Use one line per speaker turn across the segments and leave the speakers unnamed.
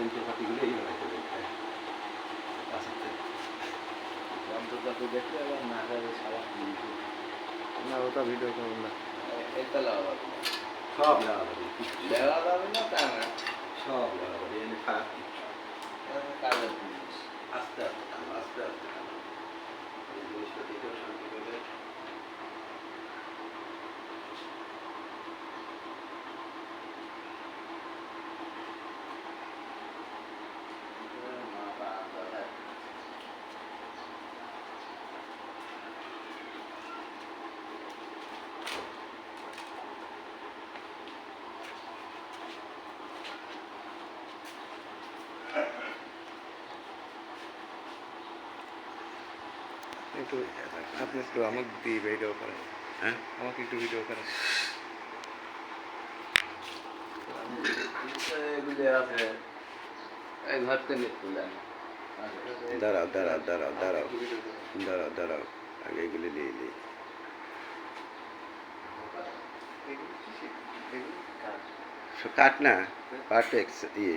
যন্ত্রপাতিগুলো এই বানাইতে দেয় কাছেতে
যন্ত্রপাতি দেখলে আবার না যাবে সারা
না ওটা ভিডিও করুন না
এটা লাগাবো
সব লেওয়া যাবে
লেওয়া যাবে না তা না
সব লেওয়া যাবে এনে খারাপ কিছু
কাজের জিনিস
আস্তে আস্তে টানো আস্তে আস্তে টানো এই জিনিসটা দেখেও শান্তি পেলে
একটু আপনি একটু আমাকে দিয়ে ভিডিও করেন
হ্যাঁ
আমাকে একটু ভিডিও করেন
এগুলি আছে এই ঘর থেকে তুলে
দাঁড়াও দাঁড়াও দাঁড়াও দাঁড়াও দাঁড়াও দাঁড়াও আগে এগুলি নিয়ে নিই কাট না পার্টেক্স ইয়ে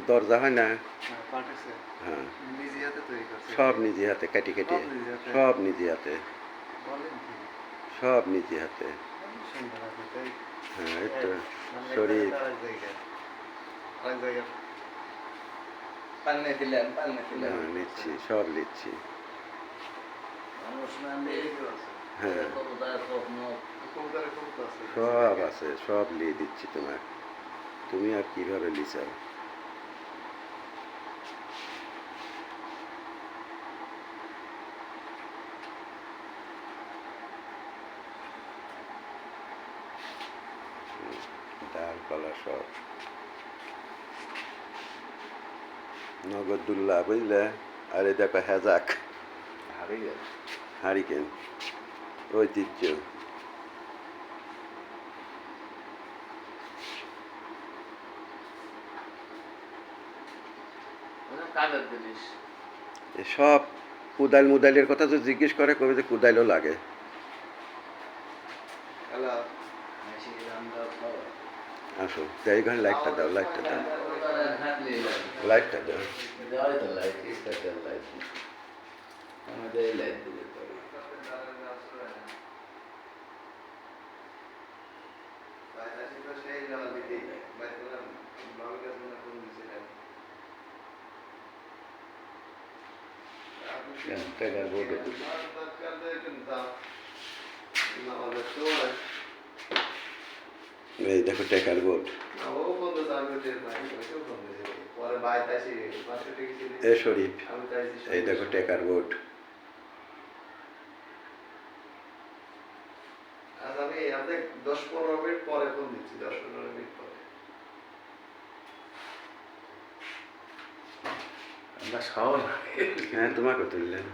দরজা হয় না হ্যাঁ
নিজে হাতে তৈরি করছে
সব নিজে হাতে কাটি কাটি সব নিজে হাতে সব নিজে হাতে হ্যাঁ এই তো শরীর
পান্নে দিলেন
হ্যাঁ নিচ্ছি সব নিচ্ছি
মানুষ না দিয়ে
হ্যাঁ
স্বপ্ন
সব আছে সব নিয়ে দিচ্ছি তোমার তুমি আর কিভাবে লিচাও ডাল কলা সব নগদুল্লাহ বুঝলে আর এই দেখো হেজাক
হারিয়ে গেল
হারিকেন ঐতিহ্য
কাজের জিনিস
সব কুদাইল মুদাইলের কথা তো জিজ্ঞেস করে কবে যে কুদাইলও লাগে আসো যাই ঘরে লাইটটা দাও লাইটটা দাও লাইটটা দাও টাকার বোর্ড এই দেখো টাকার বোর্ড এ শরীফ এই দেখো টাকার বোর্ড
আমি 10-15 মিনিট পরে ফোন দিচ্ছি 10-15 মিনিট পরে
আমরা সব
হ্যাঁ তোমাকে তুললেন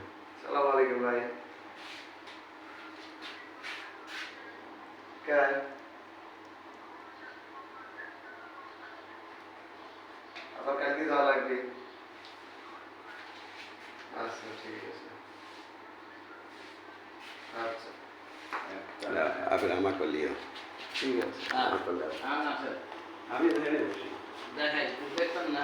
সালাম আলাইকুম ভাই কে আবার কালকে যাওয়া লাগবে আচ্ছা ঠিক আছে আচ্ছা
আবার আমার করলিও
ঠিক আছে
আমার করলে
আছে
আমি এখানে বসি
দেখাই দেখবেন না